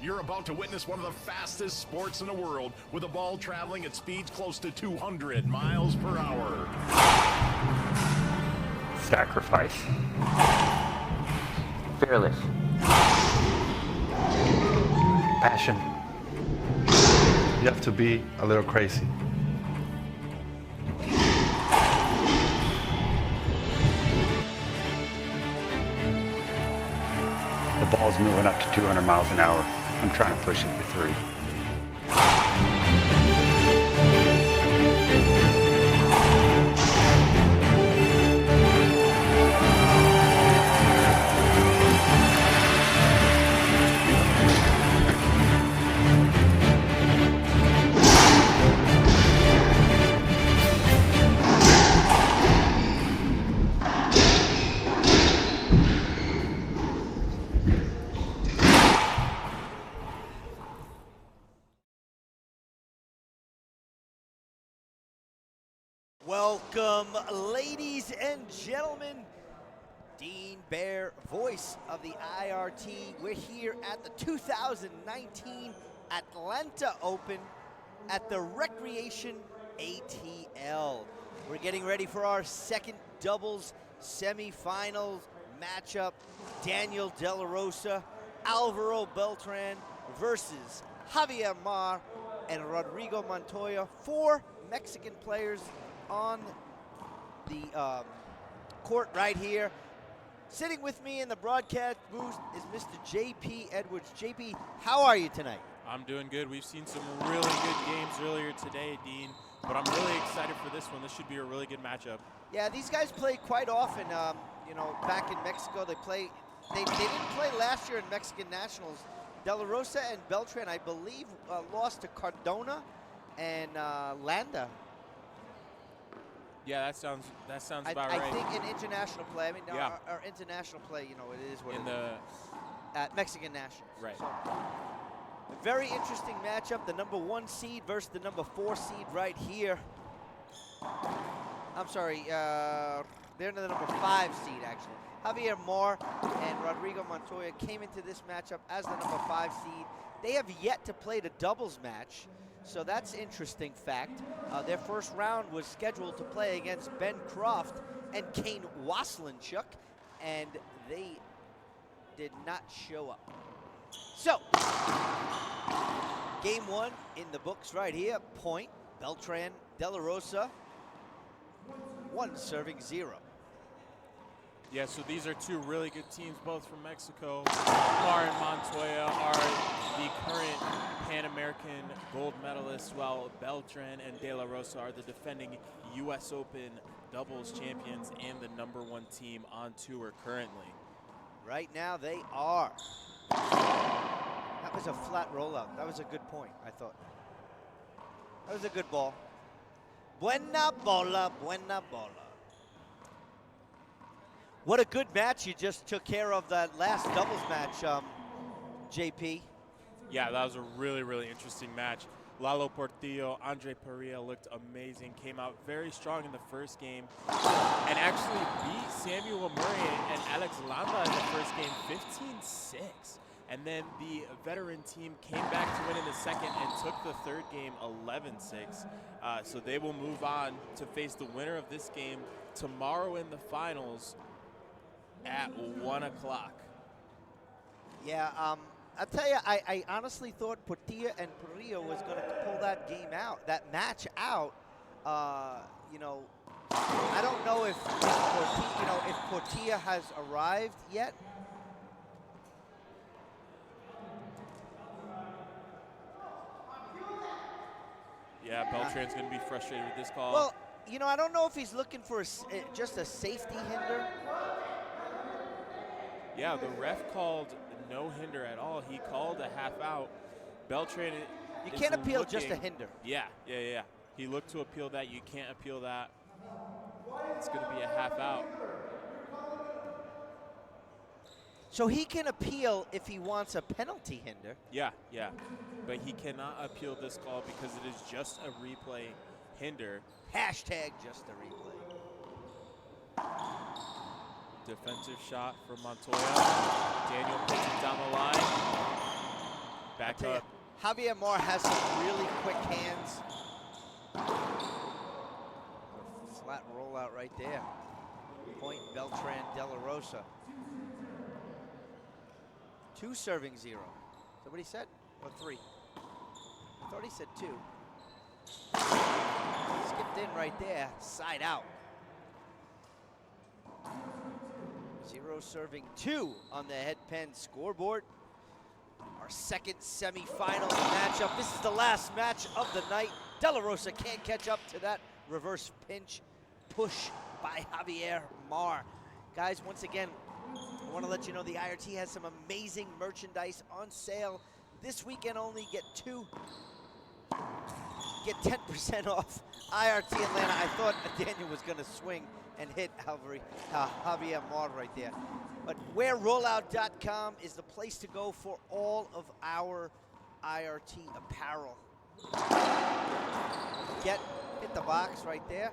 You're about to witness one of the fastest sports in the world, with a ball traveling at speeds close to 200 miles per hour. Sacrifice. Fearless. Passion. You have to be a little crazy. The ball's moving up to 200 miles an hour. I'm trying to push it to 3. Welcome, ladies and gentlemen. Dean Bear, voice of the IRT. We're here at the 2019 Atlanta Open at the Recreation ATL. We're getting ready for our second doubles semifinals matchup. Daniel De La Rosa, Alvaro Beltran versus Javier Mar and Rodrigo Montoya. 4 Mexican players on the court right here. Sitting with me in the broadcast booth is Mr. J.P. Edwards. J.P., how are you tonight? I'm doing good. We've seen some really good games earlier today, Dean, but I'm really excited for this one. This should be a really good matchup. Yeah, these guys play quite often. You know, back in Mexico, they didn't play last year in Mexican Nationals. De La Rosa and Beltran, I believe, lost to Cardona and Landa. Yeah, that sounds about right. I think in international play, I mean, yeah. our international play, you know, it is what in it the is. At Mexican Nationals. Right. So, a very interesting matchup. The number 1 seed versus the number 4 seed right here. I'm sorry, they're the number 5 seed, actually. Javier Mar and Rodrigo Montoya came into this matchup as the number 5 seed. They have yet to play the doubles match. So that's interesting fact. Their first round was scheduled to play against Ben Croft and Kane Waslinchuk, and they did not show up. So, game 1 in the books right here. Point, Beltran, De La Rosa, 1 serving 0. Yeah, so these are 2 really good teams, both from Mexico. Mar and Montoya are the current Pan American gold medalists, while Beltran and De La Rosa are the defending U.S. Open doubles champions and the number 1 team on tour currently. Right now they are. That was a flat rollout. That was a good point, I thought. That was a good ball. Buena bola, buena bola. What a good match you just took care of, that last doubles match, JP. Yeah, that was a really, really interesting match. Lalo Portillo, Andre Perea looked amazing, came out very strong in the first game, and actually beat Samuel Murray and Alex Landa in the first game 15-6. And then the veteran team came back to win in the second and took the third game 11-6. So they will move on to face the winner of this game tomorrow in the finals at 1 o'clock. Yeah, I'll tell you, I honestly thought Portilla and Perea was going to pull that game out, that match out. You know, I don't know if Portilla has arrived yet. Yeah, Beltran's going to be frustrated with this call. Well, you know, I don't know if he's looking for just a safety hinder. Yeah, the ref called no hinder at all. He called a half out. Beltran You can't appeal just a hinder. Yeah. He looked to appeal that. You can't appeal that. It's going to be a half out. So he can appeal if he wants a penalty hinder. Yeah. But he cannot appeal this call because it is just a replay hinder. Hashtag just a replay. Defensive shot from Montoya. Daniel puts it down the line. Back Tell ya, up. Javier Mar has some really quick hands. Flat rollout right there. Point Beltran de la Rosa. 2 serving 0. Is that what he said? Or 3? I thought he said 2. Skipped in right there, side out. 0 serving 2 on the head pen scoreboard. Our second semifinal matchup. This is the last match of the night. De La Rosa can't catch up to that reverse pinch push by Javier Mar. Guys, once again, I want to let you know the IRT has some amazing merchandise on sale. This weekend only, get 10% off IRT Atlanta. I thought Daniel was going to swing and hit Javier Mar right there. But wearrollout.com is the place to go for all of our IRT apparel. Hit the box right there.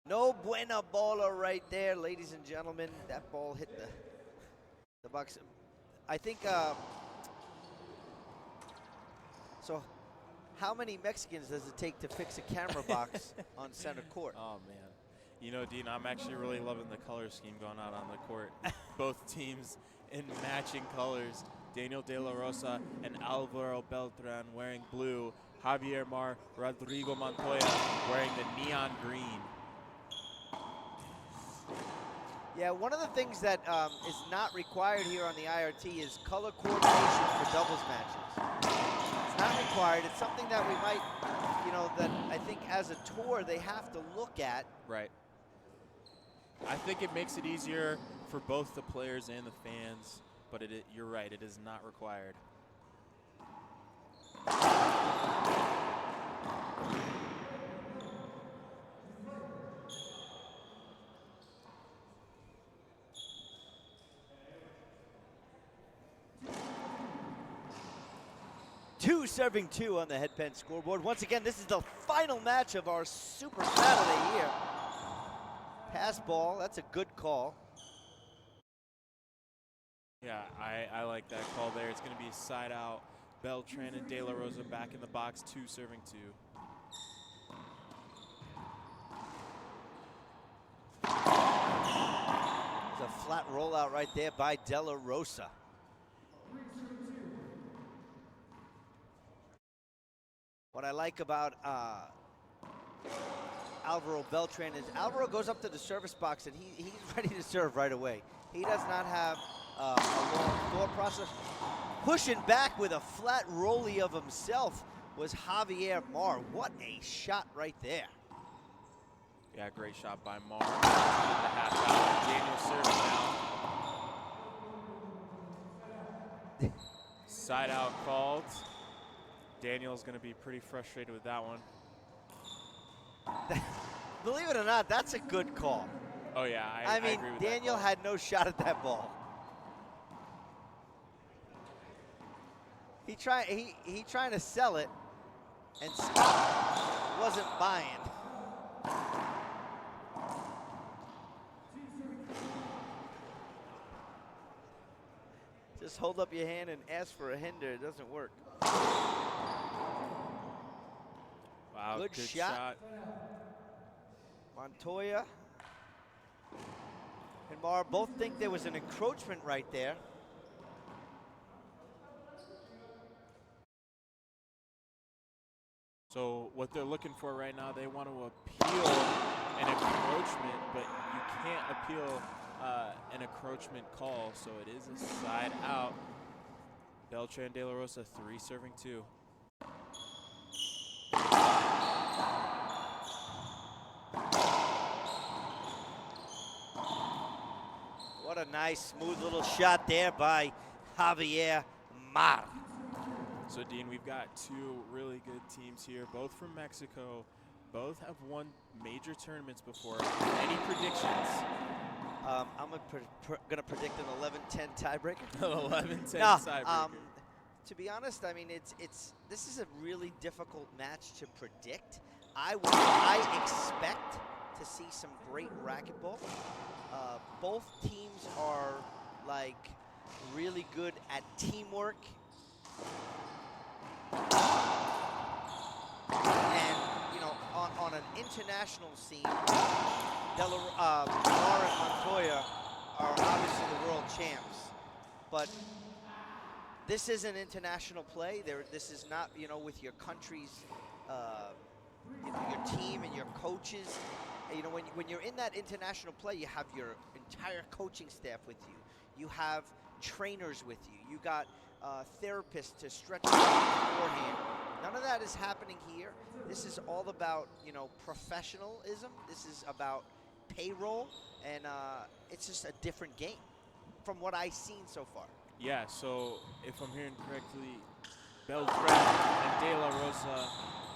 No buena bola right there, ladies and gentlemen. That ball hit the box. I think, so how many Mexicans does it take to fix a camera box on center court? Oh, man. You know, Dean, I'm actually really loving the color scheme going out on the court. Both teams in matching colors. Daniel De La Rosa and Alvaro Beltran wearing blue. Javier Mar, Rodrigo Montoya wearing the neon green. Yeah, one of the things that is not required here on the IRT is color coordination for doubles matches. It's not required. It's something that we might, you know, that I think as a tour they have to look at. Right. I think it makes it easier for both the players and the fans, but you're right, it is not required. Serving 2 on the head pen scoreboard. Once again, this is the final match of our Super Saturday here. Pass ball, that's a good call. Yeah, I like that call there. It's going to be side out. Beltran and De La Rosa back in the box, 2 serving 2. There's a flat rollout right there by De La Rosa. What I like about Alvaro Beltran is Alvaro goes up to the service box and he's ready to serve right away. He does not have a long thought process. Pushing back with a flat rollie of himself was Javier Mar. What a shot right there. Yeah, great shot by Mar. The half out. Daniel serving now. Side out called. Daniel's going to be pretty frustrated with that one. Believe it or not, that's a good call. Oh, yeah, I agree mean, with Daniel that had no shot at that ball. He trying to sell it, and Scott wasn't buying. Just hold up your hand and ask for a hinder. It doesn't work. Wow, good shot. Montoya and Mar both think there was an encroachment right there. So what they're looking for right now, they want to appeal an encroachment, but you can't appeal an encroachment call, so it is a side out. Beltran De La Rosa, 3 serving 2. What a nice, smooth little shot there by Javier Mar. So, Dean, we've got 2 really good teams here, both from Mexico. Both have won major tournaments before. Any predictions? I'm gonna predict an 11-10 tiebreaker. 11-10 nah, tiebreaker. To be honest, I mean this is a really difficult match to predict. I expect to see some great racquetball. Both teams are like really good at teamwork. And, you know, on an international scene, Mar and Montoya are obviously the world champs. But this is an international play. This is not, you know, with your country's, you know, your team and your coaches. You know, when you're in that international play, you have your entire coaching staff with you. You have trainers with you. You got therapists to stretch you beforehand. None of that is happening here. This is all about, you know, professionalism. This is about payroll, and it's just a different game from what I've seen so far. Yeah, so if I'm hearing correctly, Beltran and De La Rosa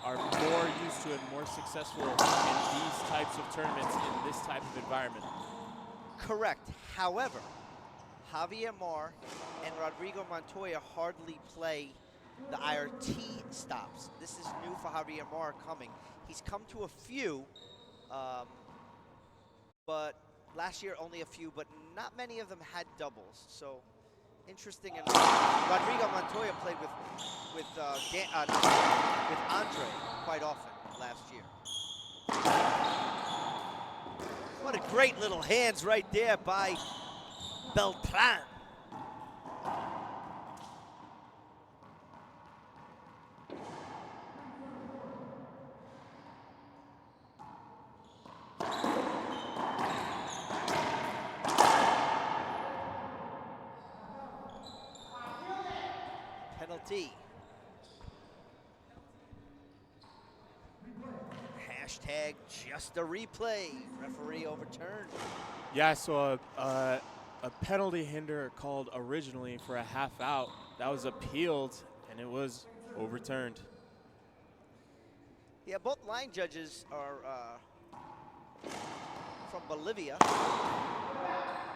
are more used to and more successful in these types of tournaments in this type of environment. Correct. However, Javier Mar and Rodrigo Montoya hardly play the IRT stops. This is new for Javier Mar coming. He's come to a few, but last year only a few, but not many of them had doubles. So interesting enough. Rodrigo Montoya played with Andre quite often last year. What a great little hands right there by Beltran. Penalty. Hashtag just a replay. Referee overturned. Yeah, so a penalty hinder called originally for a half out. That was appealed, and it was overturned. Yeah, both line judges are from Bolivia.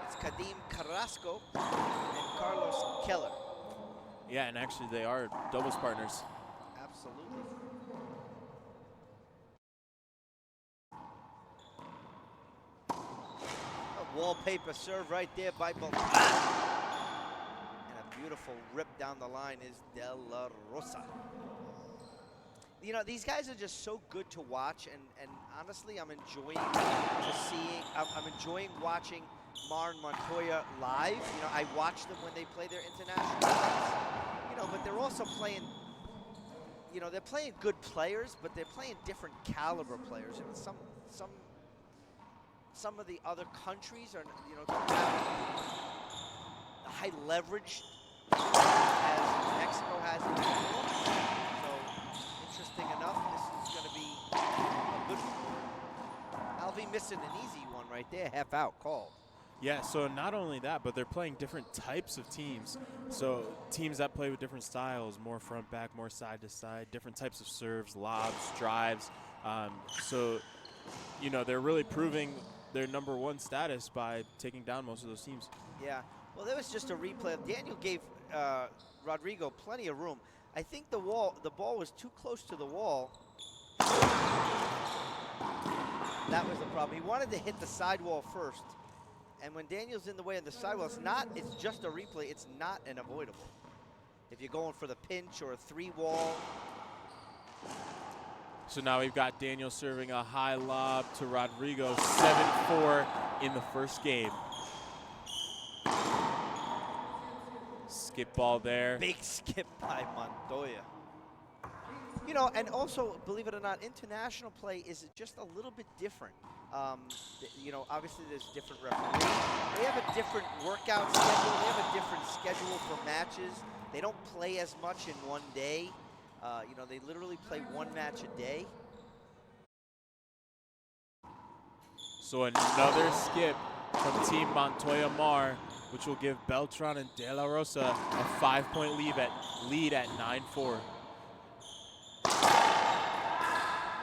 It's Kadim Carrasco and Carlos Keller. Yeah, and actually they are doubles partners. Absolutely. A wallpaper serve right there by Beltran. And a beautiful rip down the line is De La Rosa. You know, these guys are just so good to watch, and honestly, I'm enjoying I'm enjoying watching Mar and Montoya live. You know, I watch them when they play their international games. You know, but they're also playing, you know, they're playing good players, but they're playing different caliber players. You know, some of the other countries are, you know, don't have the high leverage as Mexico has in Europe. Interesting enough, this is going to be a good one. I'll be missing an easy one right there, half out call. Yeah, so not only that, but they're playing different types of teams. So teams that play with different styles, more front back, more side to side, different types of serves, lobs, drives. So, you know, they're really proving their #1 status by taking down most of those teams. Yeah, well, there was just a replay. Daniel gave Rodrigo plenty of room. I think the ball was too close to the wall. That was the problem. He wanted to hit the sidewall first. And when Daniel's in the way of the sidewall, it's just a replay. It's not an avoidable. If you're going for the pinch or a 3-wall. So now we've got Daniel serving a high lob to Rodrigo, 7-4 in the first game. Skip ball there. Big skip by Montoya. You know, and also, believe it or not, international play is just a little bit different. You know, obviously there's different referees. They have a different workout schedule. They have a different schedule for matches. They don't play as much in one day. You know, they literally play one match a day. So another skip from Team Montoya Mar, which will give Beltran and De La Rosa a 5-point lead at 9-4.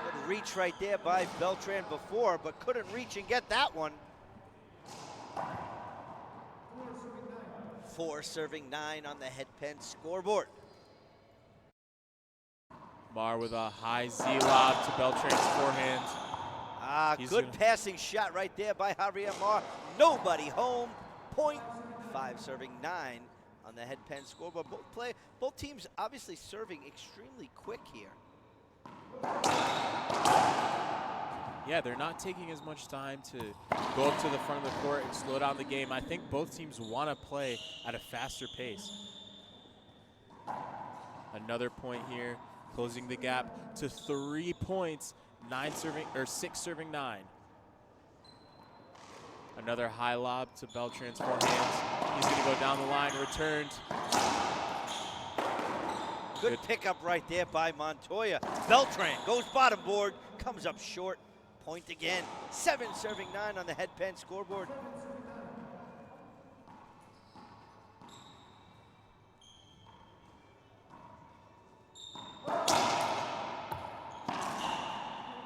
Good reach right there by Beltran before, but couldn't reach and get that one. 4 serving 9 on the headpen scoreboard. Mar with a high Z lob to Beltran's forehand. Good passing shot right there by Javier Mar. Nobody home. Point. 5 serving 9 on the head pen scoreboard. Both teams obviously serving extremely quick here. Yeah, they're not taking as much time to go up to the front of the court and slow down the game. I think both teams want to play at a faster pace. Another point here, closing the gap to 3 points. 6 serving 9. Another high lob to Beltran's forehands. He's going to go down the line, returned. Good pickup right there by Montoya. Beltran goes bottom board, comes up short. Point again. 7 serving 9 on the head pen scoreboard.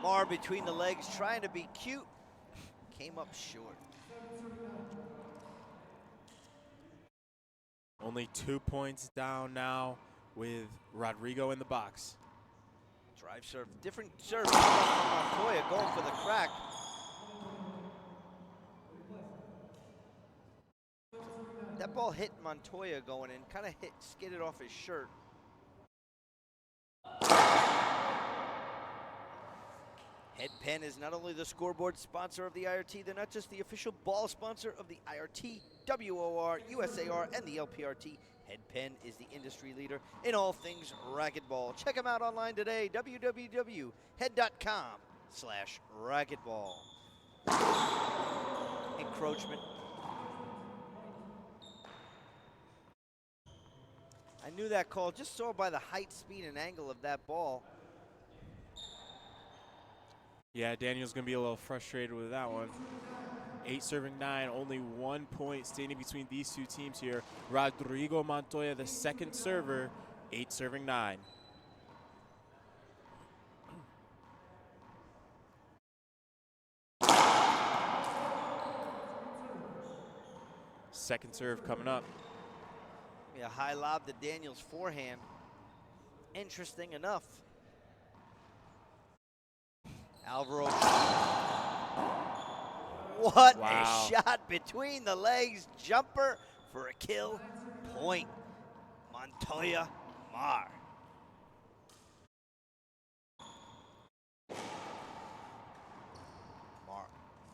Mar between the legs, trying to be cute. Came up short. Only 2 points down now with Rodrigo in the box. Drive serve, different serve from Montoya, going for the crack. That ball hit Montoya going in, kind of skidded off his shirt. Head Pen is not only the scoreboard sponsor of the IRT, they're not just the official ball sponsor of the IRT, WOR, USAR, and the LPRT. Head Pen is the industry leader in all things racquetball. Check them out online today, www.head.com/racquetball. Encroachment. I knew that call, just saw by the height, speed, and angle of that ball. Yeah, Daniel's going to be a little frustrated with that one. 8 serving 9, only 1 point standing between these two teams here. Rodrigo Montoya, the second server, 8 serving 9. Second serve coming up. A high lob to Daniel's forehand. Interesting enough. Alvaro. What a shot between the legs. Jumper for a kill. Point. Montoya Mar.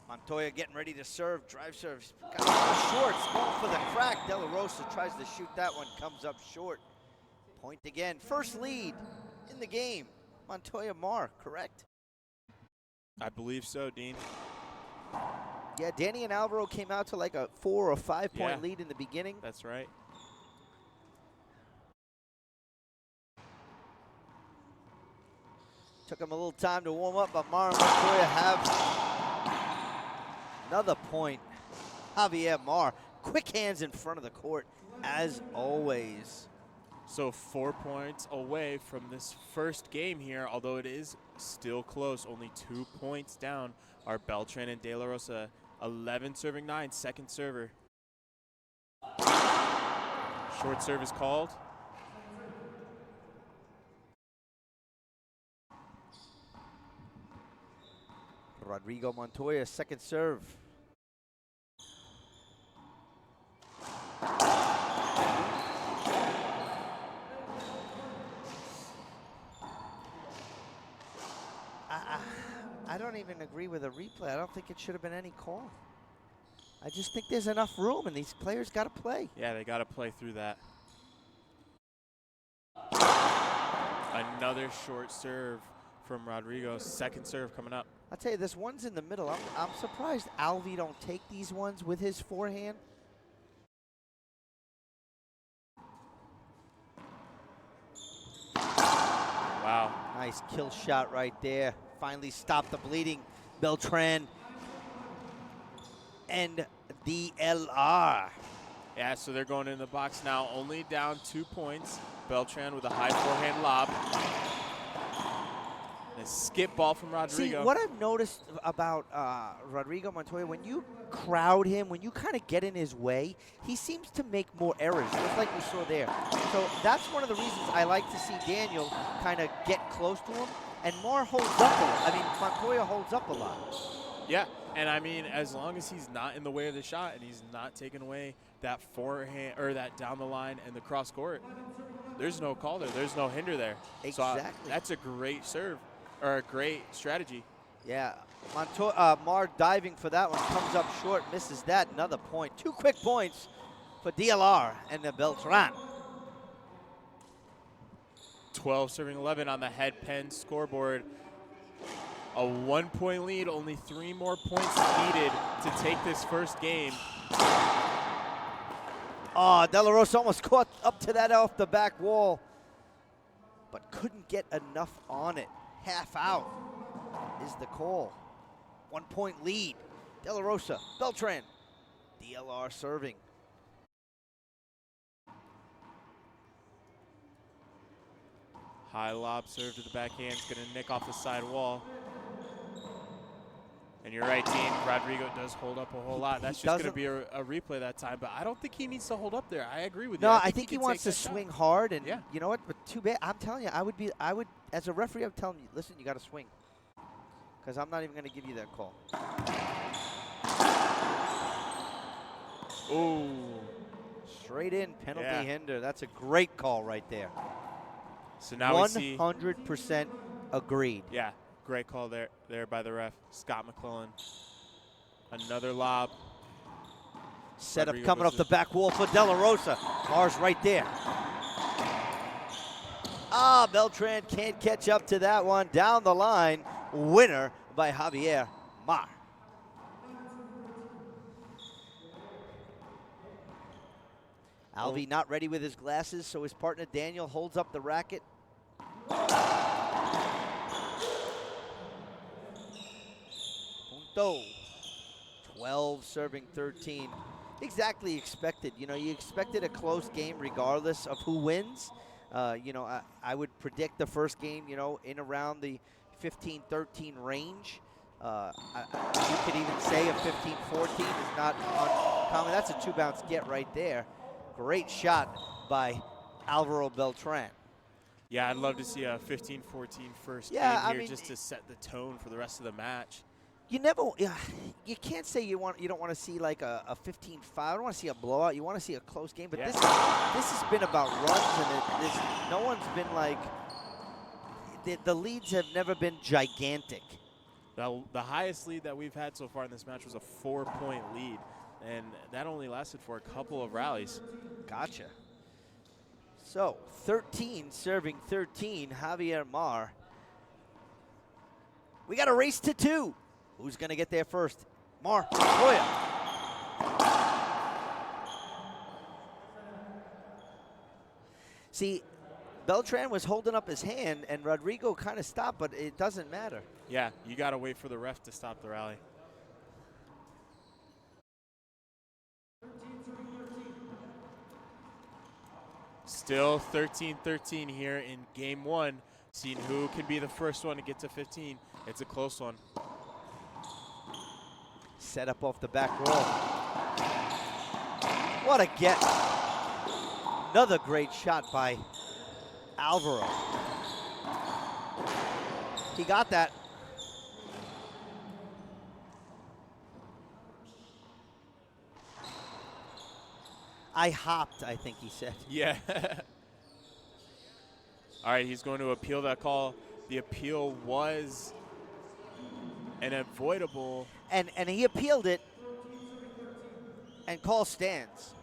Montoya getting ready to serve. Drive serve. Shorts going for the crack. De La Rosa tries to shoot that one. Comes up short. Point again. First lead in the game. Montoya Mar, correct? I believe so, Dean. Yeah, Danny and Alvaro came out to like a 4 or 5 point lead in the beginning. That's right. Took him a little time to warm up, but Mar and Montoya have another point. Javier Mar, quick hands in front of the court, as always. So 4 points away from this first game here, although it is still close. Only 2 points down are Beltran and De La Rosa. 11 serving 9, second server. Short serve is called. Rodrigo Montoya, second serve. I don't even agree with the replay. I don't think it should have been any call. I just think there's enough room, and these players got to play. Yeah, they got to play through that. Another short serve from Rodrigo. Second serve coming up. I'll tell you, this one's in the middle. I'm surprised Alvi don't take these ones with his forehand. Wow. Nice kill shot right there. Finally stopped the bleeding. Beltran and DLR. Yeah, so they're going in the box now. Only down 2 points. Beltran with a high forehand lob. A skip ball from Rodrigo. See, what I've noticed about Rodrigo Montoya, when you crowd him, when you kind of get in his way, he seems to make more errors, just like we saw there. So that's one of the reasons I like to see Daniel kind of get close to him, And Mar holds up a lot. I mean, Montoya holds up a lot. Yeah, and I mean, as long as he's not in the way of the shot and he's not taking away that forehand or that down the line and the cross court, there's no call there. There's no hinder there. Exactly. So that's a great serve or a great strategy. Yeah, Mar diving for that one, comes up short, misses that. Another point. 2 quick points for DLR and the Beltran. 12 serving 11 on the head pen scoreboard. A 1-point lead, only 3 more points needed to take this first game. Oh, De La Rosa almost caught up to that off the back wall, but couldn't get enough on it. Half out is the call. 1-point lead. De La Rosa, Beltran, DLR serving. High lob serve to the backhand. It's going to nick off the side wall. And you're right, Dean. Rodrigo does hold up a whole lot. That's just going to be a replay that time. But I don't think he needs to hold up there. I agree with you. No, I think he wants to swing hard. And yeah. You know what? But too bad. I'm telling you, I would, as a referee, I'm telling you, listen, you got to swing. Because I'm not even going to give you that call. Ooh. Straight in, penalty hinder. That's a great call right there. So now we see 100% agreed. Yeah, great call there by the ref, Scott McClellan. Another lob. Setup Rodrigo coming off the back wall for De La Rosa. Mar's right there. Ah, Beltran can't catch up to that one. Down the line, winner by Javier Mar. Alvi not ready with his glasses, so his partner Daniel holds up the racket. Punto. 12 serving 13. Exactly expected. You know, you expected a close game regardless of who wins. You know, I would predict the first game, you know, in around the 15-13 range. You could even say a 15-14 is not uncommon. That's a 2-bounce get right there. Great shot by Alvaro Beltran. Yeah, I'd love to see a 15-14 first game here just to set the tone for the rest of the match. You can't say you don't want to see like a 15-5. I don't want to see a blowout. You want to see a close game. But this has been about runs, and no one's been like, the leads have never been gigantic. The highest lead that we've had so far in this match was a 4-point lead, and that only lasted for a couple of rallies. Gotcha. So 13 serving 13, Javier Mar. We got a race to 2. Who's going to get there first? Mar, Montoya. See, Beltran was holding up his hand, and Rodrigo kind of stopped, but it doesn't matter. Yeah, you got to wait for the ref to stop the rally. Still 13-13 here in game 1. Seeing who can be the first one to get to 15. It's a close one. Set up off the back wall. What a get. Another great shot by Alvaro. He got that. I hopped, I think he said. Yeah. All right, he's going to appeal that call. The appeal was an avoidable. And he appealed it, and call stands.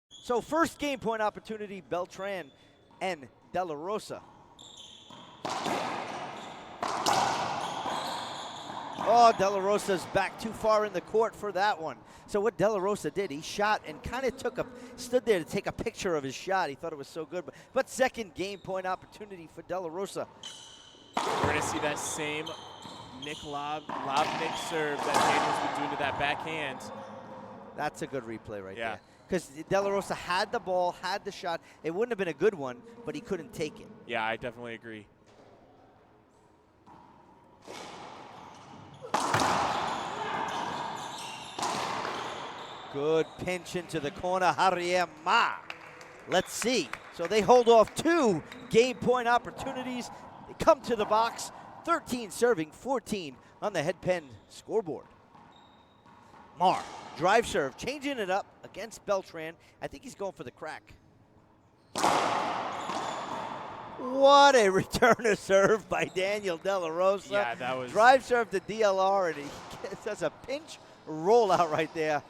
So first game point opportunity, Beltran and De La Rosa. Oh, De La Rosa's back too far in the court for that one. So what De La Rosa did, he shot and kind of stood there to take a picture of his shot. He thought it was so good. But second game point opportunity for De La Rosa. We're going to see that same Nick lob Nick serve that Daniel's been doing to that backhand. That's a good replay right there. Because De La Rosa had the ball, had the shot. It wouldn't have been a good one, but he couldn't take it. Yeah, I definitely agree. Good pinch into the corner, Javier Mar. Let's see. So they hold off 2 game point opportunities. They come to the box, 13 serving, 14 on the head pen scoreboard. Mar, drive serve, changing it up against Beltran. I think he's going for the crack. What a return of serve by Daniel De La Rosa. Yeah, that was... Drive serve to DLR, and he does a pinch rollout right there.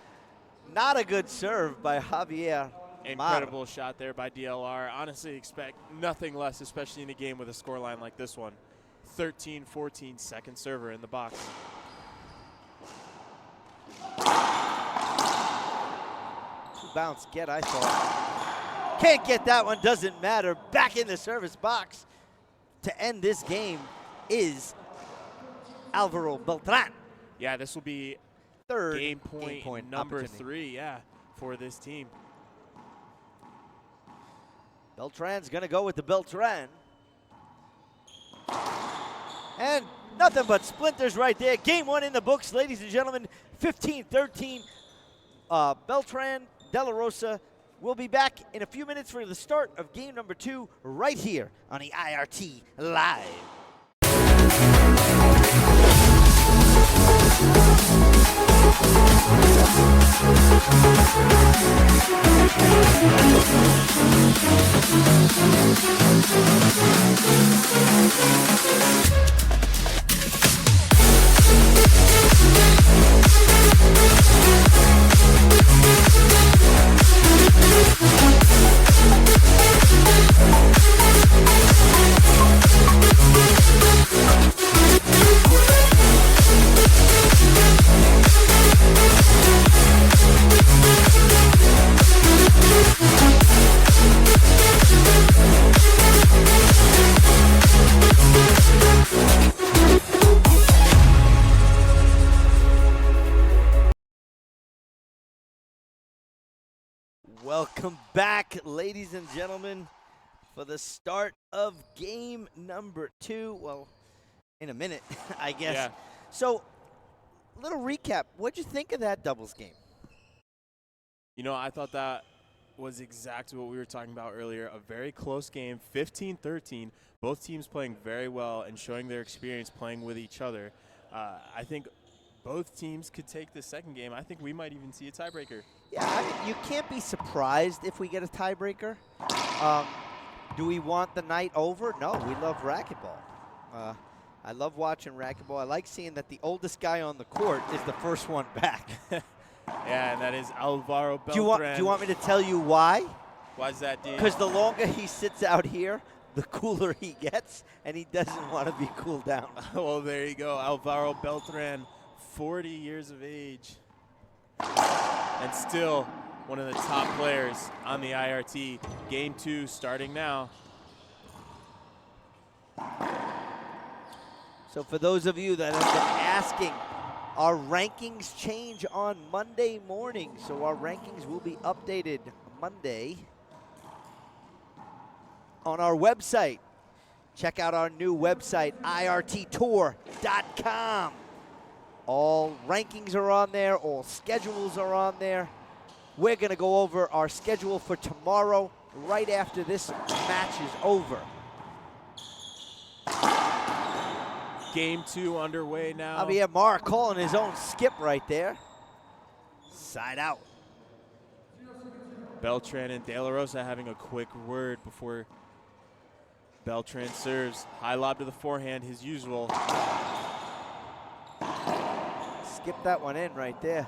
Not a good serve by Javier. Incredible shot there by DLR. Honestly, expect nothing less, especially in a game with a scoreline like this one. 13-14, second server in the box. Two bounce get, I thought. Can't get that one, doesn't matter. Back in the service box to end this game is Alvaro Beltran. Yeah, this will be Third game point number 3, for this team. Beltran's gonna go with the Beltran. And nothing but splinters right there. Game 1 in the books, ladies and gentlemen. 15-13. Beltran, De La Rosa. We'll be back in a few minutes for the start of game number 2 right here on the IRT Live. Welcome back, ladies and gentlemen, for the start of game number 2. Well, in a minute, I guess. Yeah. So, little recap. What'd you think of that doubles game? You know, I thought that was exactly what we were talking about earlier. A very close game, 15-13. Both teams playing very well and showing their experience playing with each other. I think both teams could take the second game. I think we might even see a tiebreaker. Yeah, I mean, you can't be surprised if we get a tiebreaker. Do we want the night over? No, we love racquetball. I love watching racquetball. I like seeing that the oldest guy on the court is the first one back. Yeah, and that is Alvaro Beltran. Do you want me to tell you why? Why is that, Dean? Because the longer he sits out here, the cooler he gets, and he doesn't want to be cooled down. Well, there you go. Alvaro Beltran, 40 years of age. And still one of the top players on the IRT. Game 2 starting now. So for those of you that have been asking, our rankings change on Monday morning. So our rankings will be updated Monday on our website. Check out our new website, IRTTour.com. All rankings are on there, all schedules are on there. We're going to go over our schedule for tomorrow right after this match is over. Game 2 underway now. Javier Mar calling his own skip right there. Side out. Beltran and De La Rosa having a quick word before Beltran serves. High lob to the forehand, his usual. Skip that one in right there.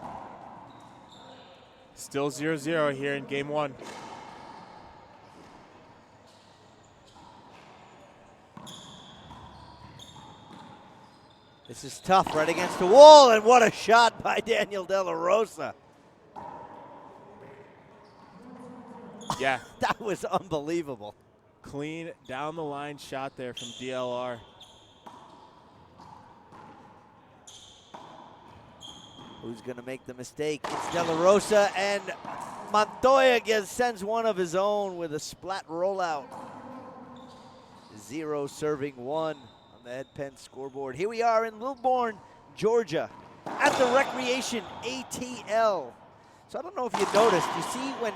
Still 0-0 here in game 1. This is tough, right against the wall, and what a shot by Daniel De La Rosa. Yeah. That was unbelievable. Clean down the line shot there from DLR. Who's going to make the mistake? It's De La Rosa, and Montoya sends one of his own with a splat rollout. 0 serving 1 on the head pen scoreboard. Here we are in Lilburn, Georgia, at the Recreation ATL. So I don't know if you noticed, you see when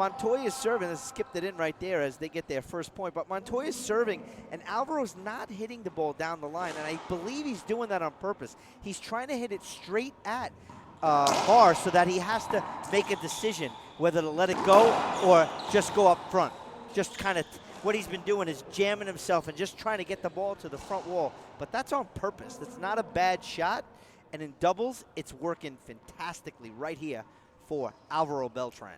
Montoya's serving, and skipped it in right there as they get their first point, but Montoya's serving, and Alvaro's not hitting the ball down the line, and I believe he's doing that on purpose. He's trying to hit it straight at Mar so that he has to make a decision whether to let it go or just go up front. Just kind of what he's been doing is jamming himself and just trying to get the ball to the front wall, but that's on purpose. That's not a bad shot, and in doubles, it's working fantastically right here for Alvaro Beltran.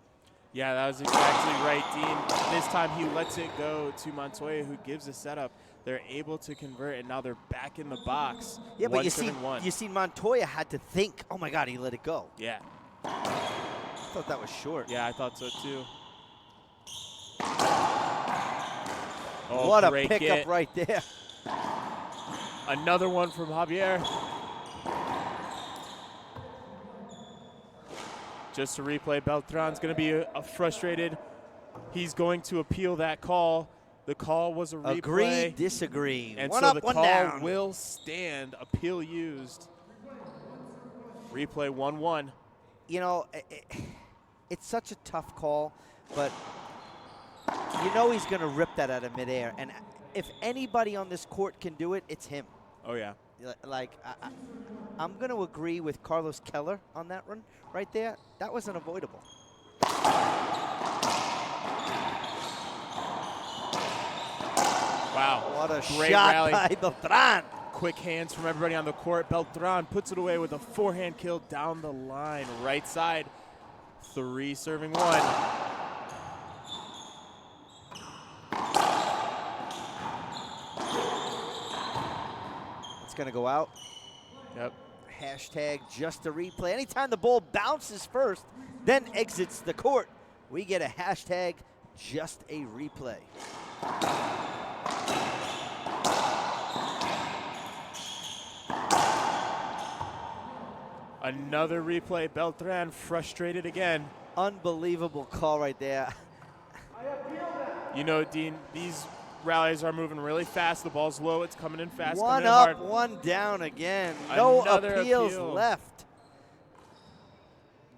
Yeah, that was exactly right, Dean. This time he lets it go to Montoya, who gives a setup. They're able to convert, and now they're back in the box. Yeah, but you see Montoya had to think, oh my God, he let it go. Yeah. I thought that was short. Yeah, I thought so too. Oh, what a pickup right there. Another one from Javier. Just to replay, Beltran's going to be frustrated. He's going to appeal that call. The call was a replay. Agree, disagree. And one so up, the one call down. will stand. Appeal used. Replay 1-1. You know, it's such a tough call, but you know he's going to rip that out of midair. And if anybody on this court can do it, it's him. Oh, yeah. Like, I'm going to agree with Carlos Keller on that one right there. That was unavoidable. Wow. What a great shot rally by Beltran. Quick hands from everybody on the court. Beltran puts it away with a forehand kill down the line. Right side. 3 serving 1. It's going to go out. Yep. Hashtag just a replay. Anytime the ball bounces first, then exits the court, we get a hashtag just a replay. Another replay. Beltran frustrated again. Unbelievable call right there. You know, Dean, these rallies are moving really fast. The ball's low. It's coming in fast. One coming up, in hard. one down again. No Another appeals appeal. left.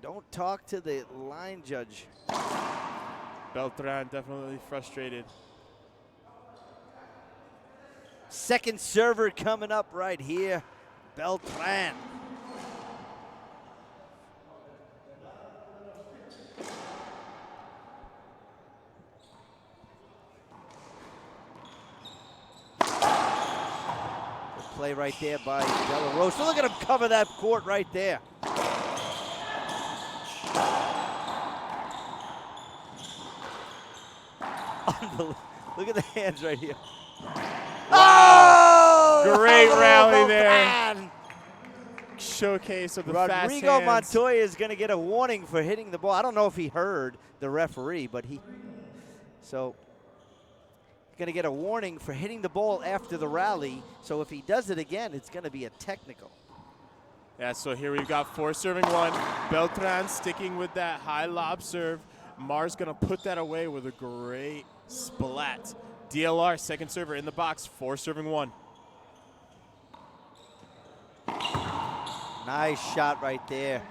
Don't talk to the line judge. Beltran definitely frustrated. Second server coming up right here. Beltran. Play right there by Rosa. Look at him cover that court right there. Unbelievable. Look at the hands right here. Wow. Oh! Great rally there. Man. Showcase of the fast hands. Rodrigo Montoya is going to get a warning for hitting the ball. I don't know if he heard the referee, but so going to get a warning for hitting the ball after the rally. So if he does it again, it's going to be a technical. Yeah, so here we've got 4 serving 1. Beltran sticking with that high lob serve. Mar's going to put that away with a great splat. DLR, second server in the box, 4 serving 1. Nice shot right there.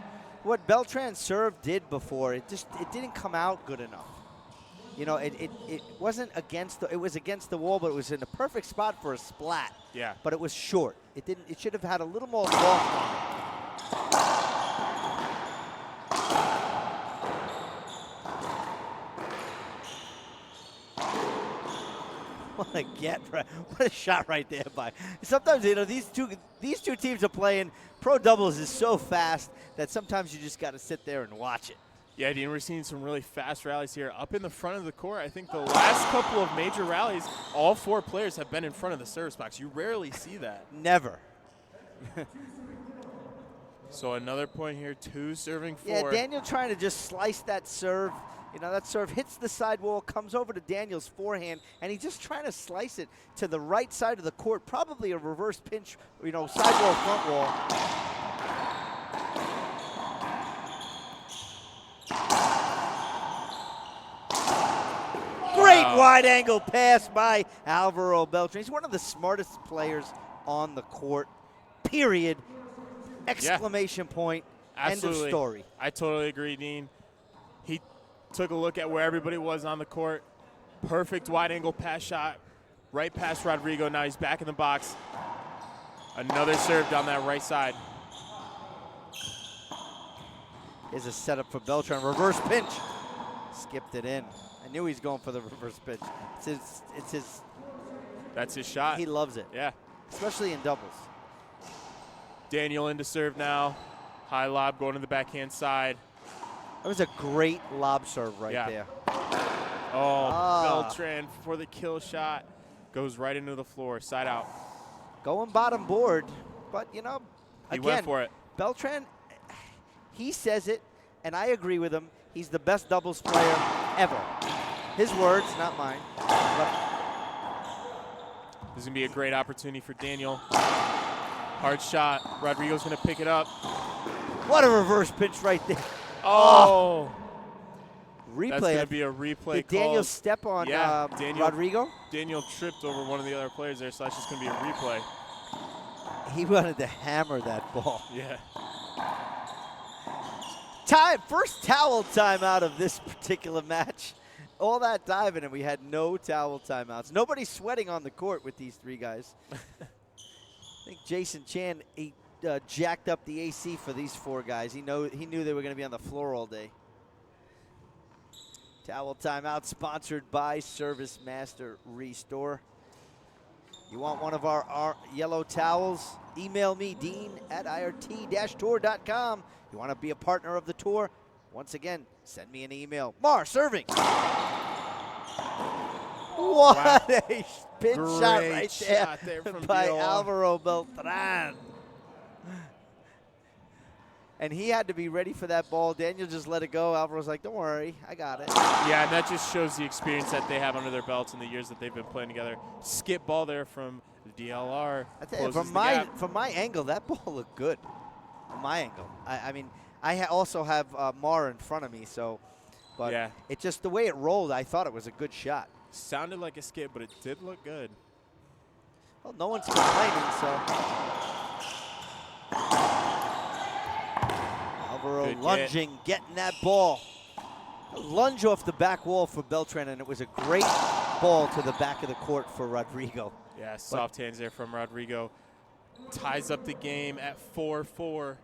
What Beltran's serve did before, it didn't come out good enough. You know, it wasn't against it was against the wall, but it was in a perfect spot for a splat. Yeah. But it was short. It should have had a little more loft on it. What a shot right there by. Sometimes, you know, these two teams are playing. Pro doubles is so fast that sometimes you just got to sit there and watch it. Yeah, Dean, we're seeing some really fast rallies here. Up in the front of the court, I think the last couple of major rallies, all 4 players have been in front of the service box. You rarely see that. Never. So another point here, 2 serving 4. Yeah, Daniel trying to just slice that serve. You know, that serve hits the sidewall, comes over to Daniel's forehand, and he's just trying to slice it to the right side of the court, probably a reverse pinch, you know, sidewall, front wall. Great wide angle pass by Alvaro Beltran. He's one of the smartest players on the court, period. Exclamation point. Absolutely. End of story. I totally agree, Dean. took a look at where everybody was on the court. Perfect wide angle pass shot right past Rodrigo. Now he's back in the box. Another serve down that right side. Here's a setup for Beltran. Reverse pinch. Skipped it in. I knew he's going for the reverse pinch. It's his. That's his shot. He loves it. Yeah. Especially in doubles. Daniel into serve now. High lob going to the backhand side. That was a great lob serve right there. Beltran for the kill shot. Goes right into the floor, side out. Going bottom board, but you know, He again, went for it. Beltran, he says it, and I agree with him. He's the best doubles player ever. His words, not mine. But this is going to be a great opportunity for Daniel. Hard shot. Rodrigo's going to pick it up. what a reverse pinch right there. Oh. Replay. That's going to be a replay Did call. Daniel step on Rodrigo? Daniel tripped over one of the other players there, so that's just going to be a replay. He wanted to hammer that ball. Yeah. First towel timeout of this particular match. All that diving, and we had no towel timeouts. Nobody's sweating on the court with these three guys. I think Jason Chan, he jacked up the AC for these four guys. He knew they were going to be on the floor all day. Towel timeout sponsored by Service Master Restore. You want one of our yellow towels? Email me, dean@irt-tour.com. You want to be a partner of the tour? Once again, send me an email. Mar serving. What a spin shot right there by Alvaro Beltran. And he had to be ready for that ball. Daniel just let it go. Alvaro's like, don't worry, I got it. Yeah, and that just shows the experience that they have under their belts in the years that they've been playing together. Skip ball there from the DLR. I tell you, from my angle, that ball looked good. From my angle. I mean, I also have Mar in front of me, so. But yeah. It just, the way it rolled, I thought it was a good shot. Sounded like a skip, but it did look good. Well, no one's complaining, so. Alvaro lunging, getting that ball. A lunge off the back wall for Beltran, and it was a great ball to the back of the court for Rodrigo. Yeah, soft hands there from Rodrigo. Ties up the game at 4-4.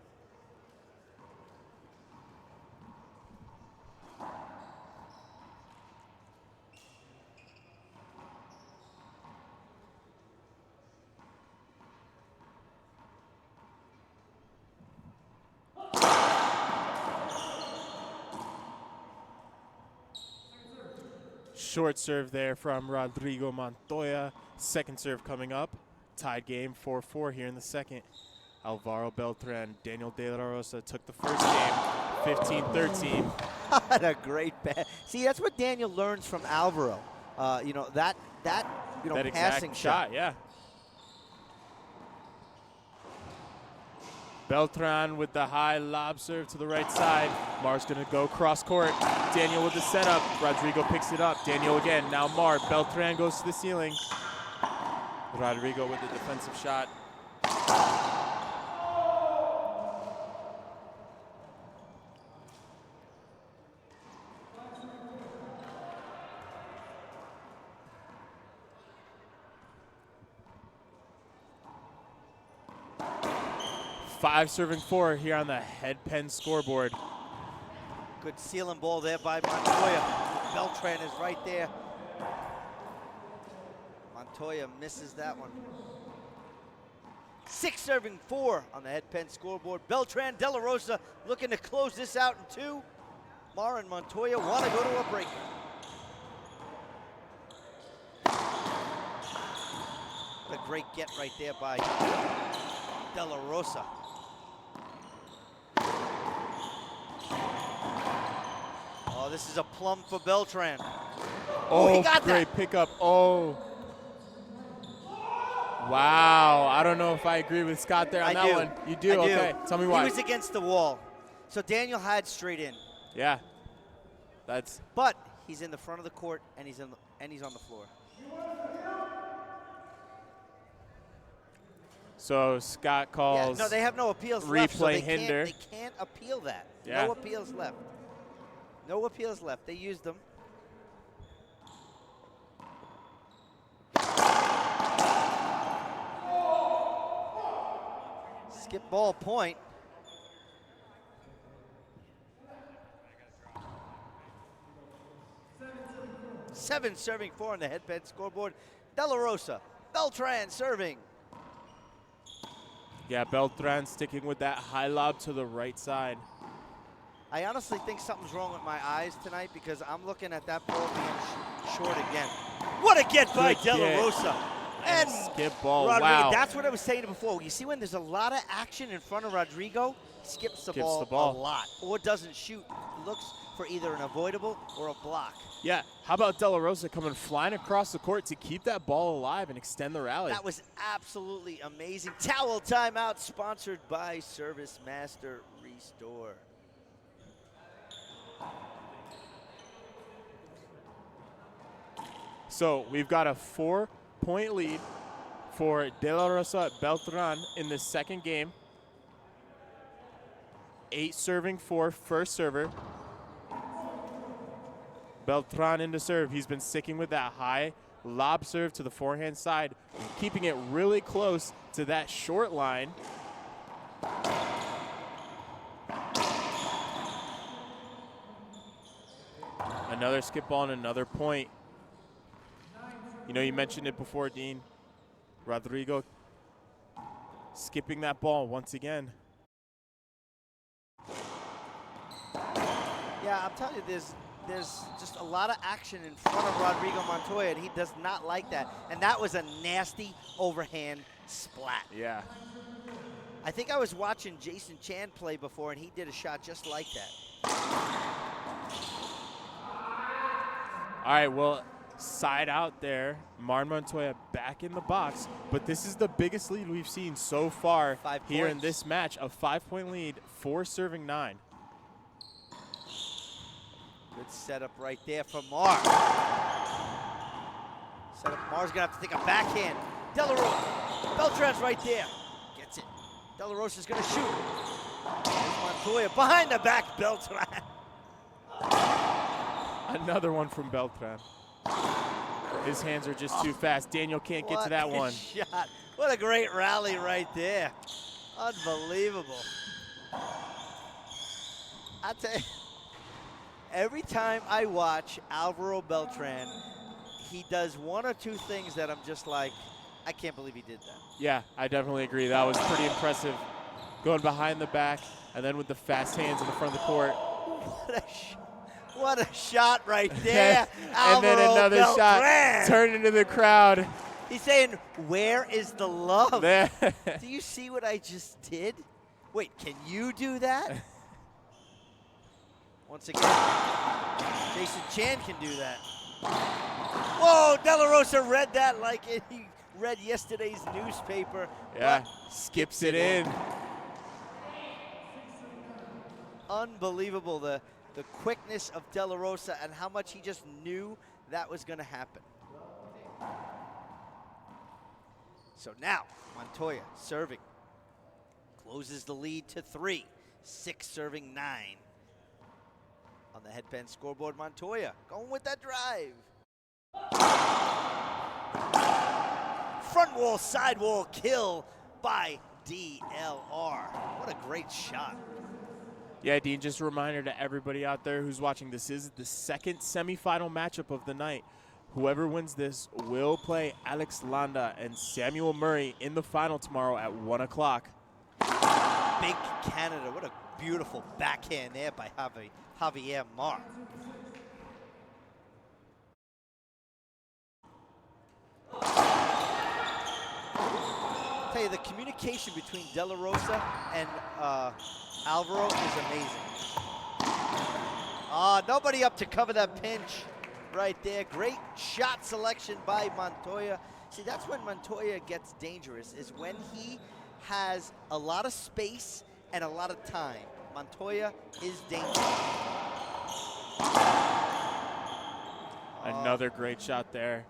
Short serve there from Rodrigo Montoya. Second serve coming up. Tied game 4-4 here in the second. Alvaro Beltran, Daniel De La Rosa took the first game 15-13. What a great pass. See, that's what Daniel learns from Alvaro. You know, that passing shot. Yeah. Beltran with the high lob serve to the right side. Mar's going to go cross court. Daniel with the setup. Rodrigo picks it up. Daniel again. Now Mar. Beltran goes to the ceiling. Rodrigo with the defensive shot. Five serving four here on the head pen scoreboard. Good sealing ball there by Montoya. Beltran is right there. Montoya misses that one. Six serving four on the head pen scoreboard. Beltran, De La Rosa looking to close this out in two. Mar and Montoya want to go to a break. What a great get right there by De La Rosa. Oh, this is a plum for Beltran. Oh, he got great that. pickup. Oh. Wow. I don't know if I agree with Scott there on that one. You do? Okay. Tell me why. He was against the wall. So Daniel had straight in. Yeah. But he's in the front of the court and he's on the floor. So Scott calls. Yeah, no, they have no appeals replay left. So hinder. They can't appeal that. Yeah. No appeals left. No appeals left. They used them. Skip ball point. Seven serving 4 on the headband scoreboard. De La Rosa. Beltran serving. Yeah, Beltran sticking with that high lob to the right side. I honestly think something's wrong with my eyes tonight because I'm looking at that ball being short again. What a get by De La Rosa. And skip ball, Rodrigo, wow. that's what I was saying before. You see when there's a lot of action in front of Rodrigo, skips the ball a lot or doesn't shoot. Looks for either an avoidable or a block. Yeah, how about De La Rosa coming flying across the court to keep that ball alive and extend the rally? That was absolutely amazing. Towel timeout sponsored by Service Master Restore. So we've got a 4-point lead for De La Rosa Beltran in the second game. 8 serving 4, first server. Beltran into serve. He's been sticking with that high lob serve to the forehand side, keeping it really close to that short line. Another skip ball and another point. You know, you mentioned it before, Dean. Rodrigo skipping that ball once again. Yeah, I'm telling you, there's just a lot of action in front of Rodrigo Montoya, and he does not like that. And that was a nasty overhand splat. Yeah. I think I was watching Jason Chan play before, and he did a shot just like that. All right, well, side out there. Montoya back in the box, but this is the biggest lead we've seen so far here in this match. A 5-point lead, 4 serving 9. Good setup right there for Mar. Mar's gonna have to take a backhand. De La Rosa, Beltran's right there. Gets it. De La Rosa's gonna shoot. There's Montoya behind the back, Beltran. Another one from Beltran. His hands are just too fast. Daniel can't get to that one. Shot. What a great rally right there. Unbelievable. I tell you, every time I watch Alvaro Beltran, he does one or two things that I'm just like, I can't believe he did that. Yeah, I definitely agree. That was pretty impressive. Going behind the back and then with the fast hands in the front of the court. What a shot right there. And then another Beltran. shot turned into the crowd. He's saying, where is the love? Do you see what I just did? Wait, can you do that? Once again, Jason Chan can do that. Whoa, De La Rosa read that like he read yesterday's newspaper. Yeah, skips it in. Unbelievable, the quickness of De La Rosa and how much he just knew that was going to happen. So now, Montoya serving. Closes the lead to 3. 6 serving 9. On the headband scoreboard, Montoya going with that drive. Front wall, side wall kill by DLR. What a great shot. Yeah, Dean, just a reminder to everybody out there who's watching, this is the second semifinal matchup of the night. Whoever wins this will play Alex Landa and Samuel Murray in the final tomorrow at 1 o'clock. Big Canada. What a beautiful backhand there by Javier Mar. Tell you, the communication between De La Rosa and Alvaro is amazing. Nobody up to cover that pinch right there. Great shot selection by Montoya. See, that's when Montoya gets dangerous, is when he has a lot of space and a lot of time. Montoya is dangerous. Another great shot there.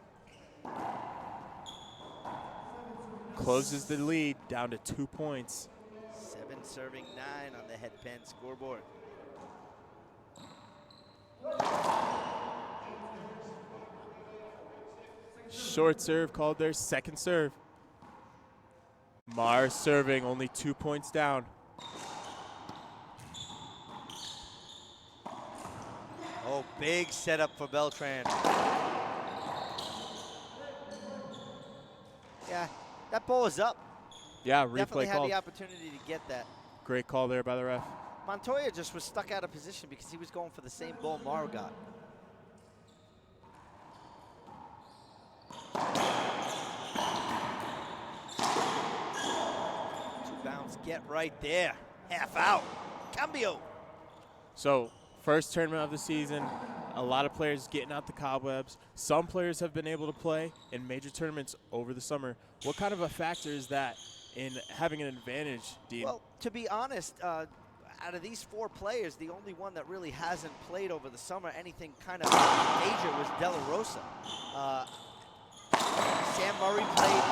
Closes the lead down to 2 points. 7 serving 9 on the headband scoreboard. Short serve called there, second serve. Mar serving, only 2 points down. Oh, big setup for Beltran. Yeah, that ball is up. Yeah, Definitely replay had called. the opportunity to get that. Great call there by the ref. Montoya just was stuck out of position because he was going for the same ball Mar got. Two bounce, get right there. Half out. Cambio. So, first tournament of the season, a lot of players getting out the cobwebs. Some players have been able to play in major tournaments over the summer. What kind of a factor is that in having an advantage, Dean? Well, to be honest, out of these 4 players, the only one that really hasn't played over the summer anything kind of major was De La Rosa. Sam Murray played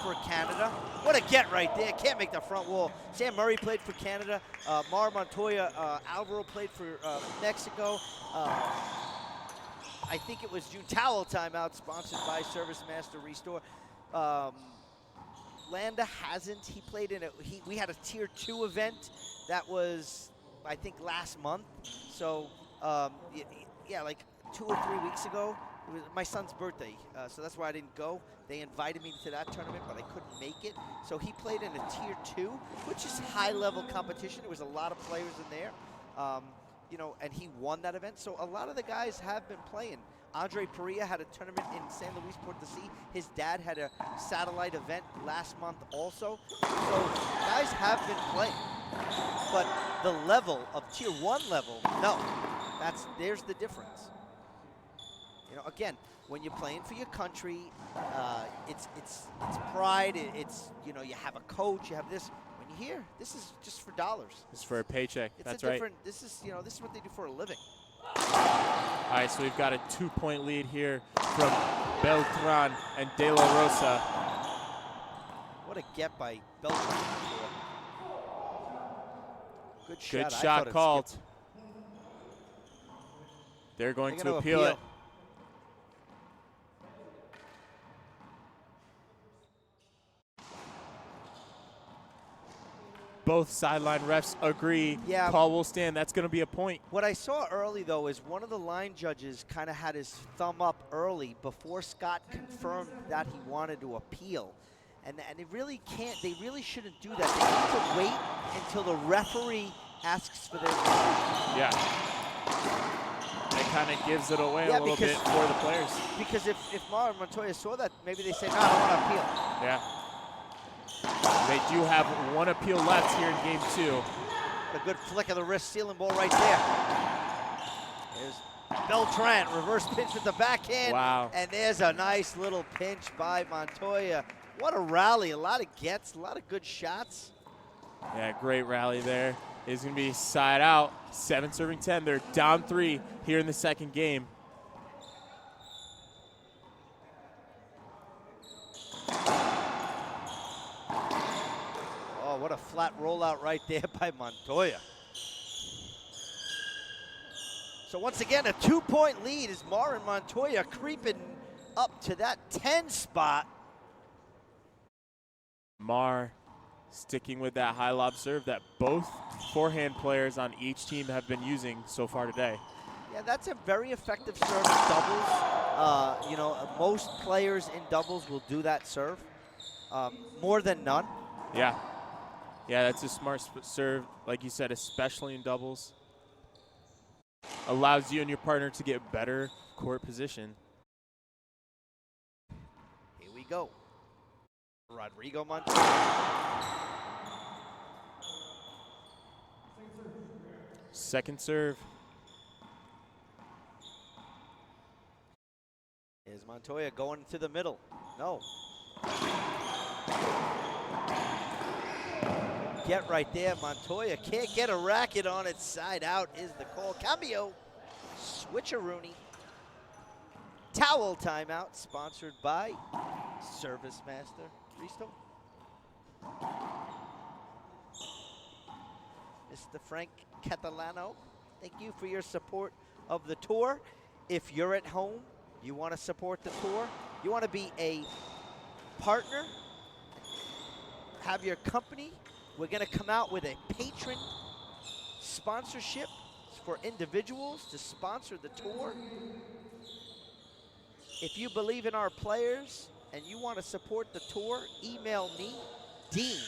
for Canada. What a get right there. Can't make the front wall. Sam Murray played for Canada. Montoya, Alvaro played for Mexico. I think it was June Towel timeout sponsored by Service Master Restore. Landa hasn't. He played in we had a tier 2 event that was, I think, last month. So, yeah, like 2 or 3 weeks ago. It was my son's birthday, so that's why I didn't go. They invited me to that tournament, but I couldn't make it. So he played in a tier 2, which is high-level competition. There was a lot of players in there, you know, and he won that event. So a lot of the guys have been playing. Andre Perea had a tournament in San Luis Potosí. His dad had a satellite event last month also. So guys have been playing, but the level of tier 1 level, no, there's the difference. You know, again, when you're playing for your country, it's pride. It's you know, you have a coach, you have this. When you're here, this is just for dollars. It's for a paycheck. It's That's a different. right. This is this is what they do for a living. All right, so we've got a 2-point lead here from Beltran and De La Rosa. What a get by Beltran. Good shot. Good shot called. They're going to appeal it. Both sideline refs agree. Yeah. Call will stand. That's going to be a point. What I saw early, though, is one of the line judges kind of had his thumb up early before Scott confirmed that he wanted to appeal. And they really can't, they really shouldn't do that. They need to wait until the referee asks for their decision. Yeah. It kind of gives it away a little bit for the players. Because if Mar and Montoya saw that, maybe they say, no, I don't want to appeal. Yeah. They do have one appeal left here in game 2. A good flick of the wrist, stealing ball right there. There's Beltran, reverse pinch with the backhand. Wow. And there's a nice little pinch by Montoya. What a rally, a lot of gets, a lot of good shots. Yeah, great rally there. It's going to be side out, 7 serving 10. They're down 3 here in the second game. Oh, what a flat rollout right there by Montoya. So once again, a 2-point lead as Mar and Montoya creeping up to that 10 spot. Mar sticking with that high lob serve that both forehand players on each team have been using so far today. Yeah, that's a very effective serve in doubles. You know, most players in doubles will do that serve, more than none. Yeah. Yeah, that's a smart serve, like you said, especially in doubles. Allows you and your partner to get better court position. Here we go. Rodrigo Montoya. Second serve. Is Montoya going to the middle? No. Get right there, Montoya can't get a racket on it. Side out is the call. Cambio, switcheroony. Towel timeout, sponsored by Service Master Restore. Mr. Frank Catalano, thank you for your support of the tour. If you're at home, you want to support the tour, you want to be a partner, have your company, we're going to come out with a patron sponsorship for individuals to sponsor the tour. If you believe in our players and you want to support the tour, email me, Dean,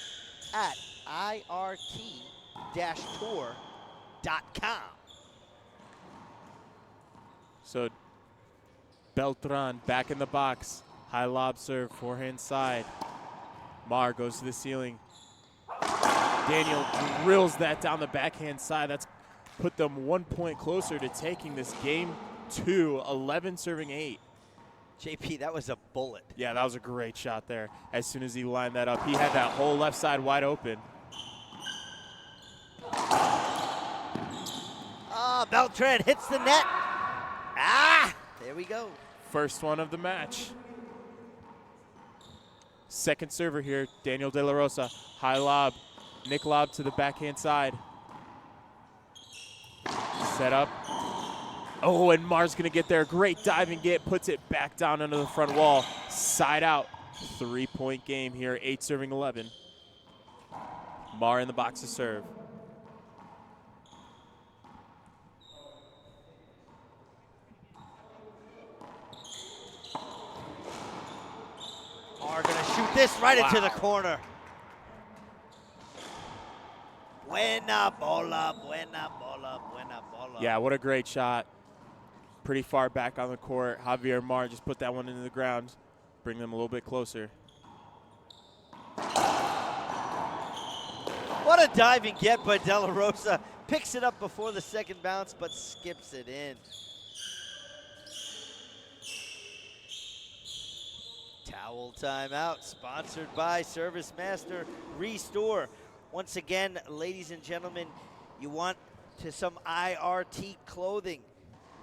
at IRT-tour.com. So Beltran back in the box. High lob serve, forehand side. Mar goes to the ceiling. Daniel drills that down the backhand side. That's put them 1 point closer to taking this game 2, 11 serving 8. JP, that was a bullet. Yeah, that was a great shot there. As soon as he lined that up, he had that whole left side wide open. Ah, Beltran hits the net. Ah, there we go. First one of the match. Second server here, Daniel De La Rosa. High lob, Nick lob to the backhand side. Set up. Oh, and Mar's gonna get there. Great diving get, puts it back down under the front wall. Side out, 3-point game here, 8 serving 11. Mar in the box to serve. Mar gonna shoot this right into the corner. Buena bola, buena bola, buena bola. Yeah, what a great shot. Pretty far back on the court. Javier Mar just put that one into the ground. Bring them a little bit closer. What a diving get by De La Rosa. Picks it up before the second bounce, but skips it in. Towel timeout, sponsored by Service Master Restore. Once again, ladies and gentlemen, you want to some IRT clothing.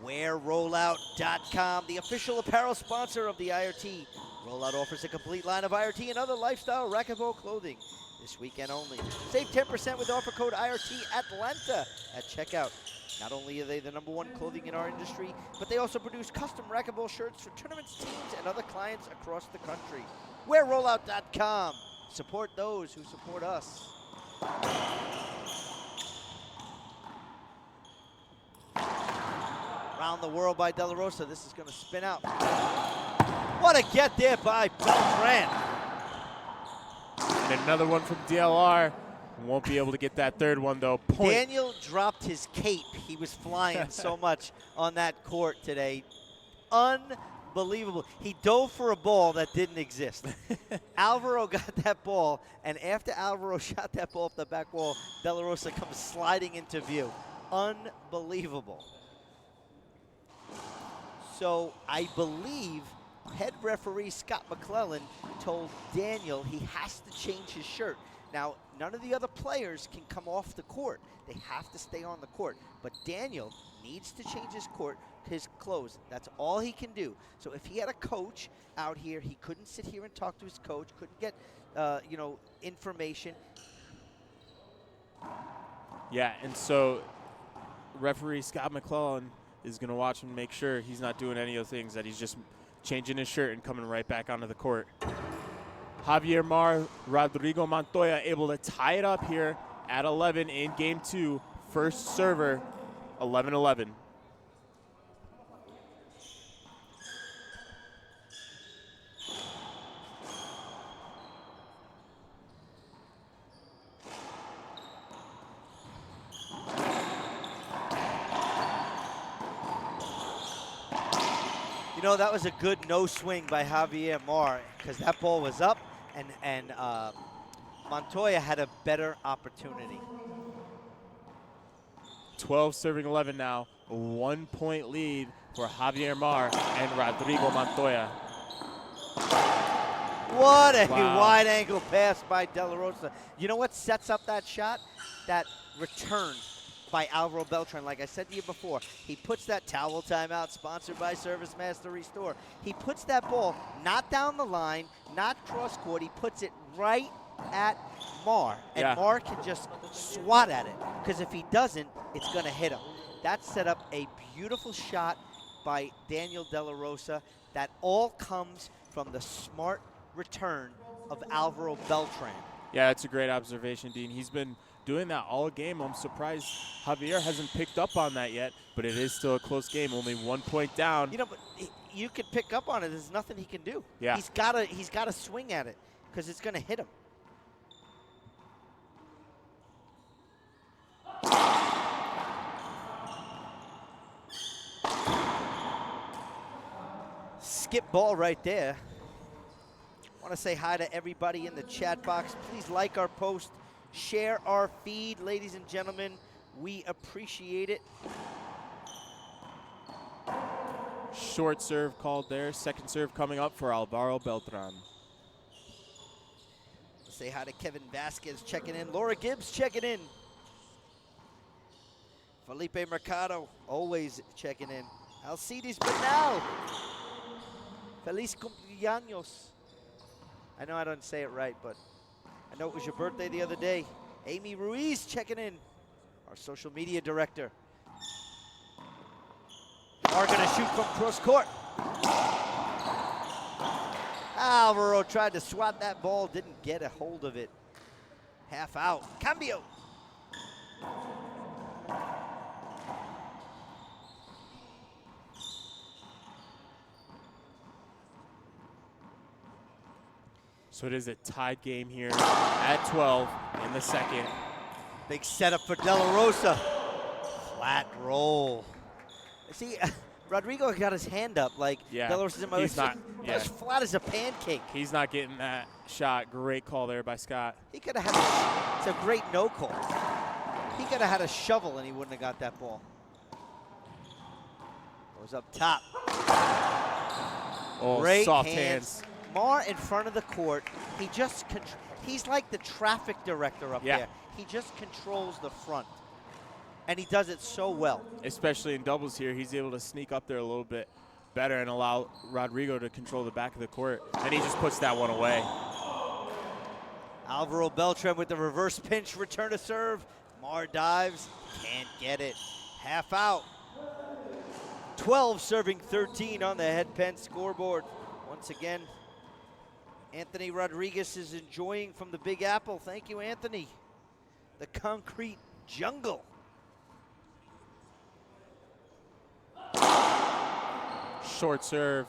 WearRollout.com, the official apparel sponsor of the IRT. Rollout offers a complete line of IRT and other lifestyle racquetball clothing this weekend only. Save 10% with offer code IRT Atlanta at checkout. Not only are they the #1 clothing in our industry, but they also produce custom racquetball shirts for tournaments, teams, and other clients across the country. WearRollout.com. Support those who support us. Around the world by De La Rosa. This is going to spin out. What a get there by Beltran. And another one from DLR. Won't be able to get that third one, though. Point. Daniel dropped his cape. He was flying so much on that court today. Unbelievable. He dove for a ball that didn't exist. Alvaro got that ball, and after Alvaro shot that ball off the back wall, De La Rosa comes sliding into view. Unbelievable. So I believe head referee Scott McClellan told Daniel he has to change his shirt. Now, none of the other players can come off the court. They have to stay on the court. But Daniel needs to change his clothes. That's all he can do. So if he had a coach out here, he couldn't sit here and talk to his coach, couldn't get, information. Yeah, and so referee Scott McClellan is going to watch him and make sure he's not doing any of the things, that he's just changing his shirt and coming right back onto the court. Javier Mar, Rodrigo Montoya able to tie it up here at 11 in game 2. First server, 11-11. You know, that was a good no swing by Javier Mar because that ball was up and Montoya had a better opportunity. 12 serving 11 now. A 1-point lead for Javier Mar and Rodrigo Montoya. What a wide angle pass by De La Rosa. You know what sets up that shot? That return by Alvaro Beltran. Like I said to you before, he puts that towel timeout, sponsored by Service Master Restore. He puts that ball not down the line, not cross court. He puts it right at Mar, and Mar can just swat at it, because if he doesn't, it's going to hit him. That set up a beautiful shot by Daniel De La Rosa. That all comes from the smart return of Alvaro Beltran. Yeah, that's a great observation, Dean. He's been doing that all game. I'm surprised Javier hasn't picked up on that yet, but it is still a close game, only 1 point down. You know, but you could pick up on it. There's nothing he can do. Yeah. He's got to swing at it because it's going to hit him. Skip ball right there. Want to say hi to everybody in the chat box. Please like our post, share our feed, ladies and gentlemen. We appreciate it. Short serve called there. Second serve coming up for Alvaro Beltran. Say hi to Kevin Vasquez checking in. Laura Gibbs checking in. Felipe Mercado always checking in. Alcides Bernal. Feliz cumpleaños. I know I don't say it right, but I know it was your birthday the other day. Amy Ruiz checking in, our social media director. Are gonna shoot from cross court. Alvaro tried to swat that ball, didn't get a hold of it. Half out, cambio. So it is a tied game here at 12 in the second. Big setup for De La Rosa. Flat roll. See, Rodrigo got his hand up like Yeah, De La Rosa's in my he's not. That's flat as a pancake. He's not getting that shot. Great call there by Scott. He could have had it's a great no call. He could have had a shovel and he wouldn't have got that ball. Goes up top. Oh, Great soft hands. Mar in front of the court. He just he's like the traffic director up there. He just controls the front. And he does it so well. Especially in doubles here, he's able to sneak up there a little bit better and allow Rodrigo to control the back of the court. And he just puts that one away. Alvaro Beltran with the reverse pinch, return to serve. Mar dives, can't get it. Half out. 12 serving 13 on the head pen scoreboard. Once again, Anthony Rodriguez is enjoying from the Big Apple. Thank you, Anthony. The concrete jungle. Short serve.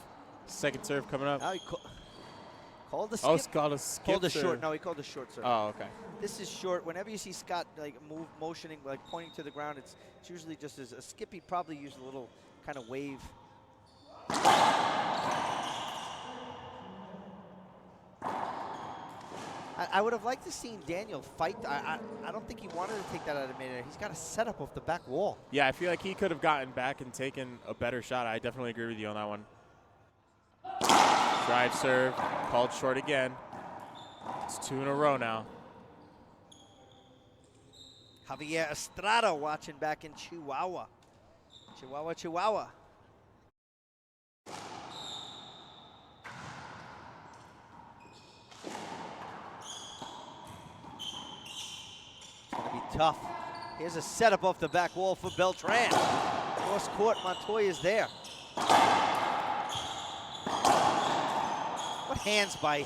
Second serve coming up. Now he called the skip. Oh, Scott a skip Called the serve. short. No, he called the short serve. Oh, okay. This is short. Whenever you see Scott like motioning, like pointing to the ground, it's usually just as a skip. He'd probably use a little kind of wave. I would have liked to seen Daniel fight. I don't think he wanted to take that out of midair. He's got a setup off the back wall. Yeah, I feel like he could have gotten back and taken a better shot. I definitely agree with you on that one. Drive serve, called short again. It's 2 in a row now. Javier Estrada watching back in Chihuahua. Chihuahua. It's gonna be tough. Here's a setup off the back wall for Beltran. Cross court, Montoya is there. What hands by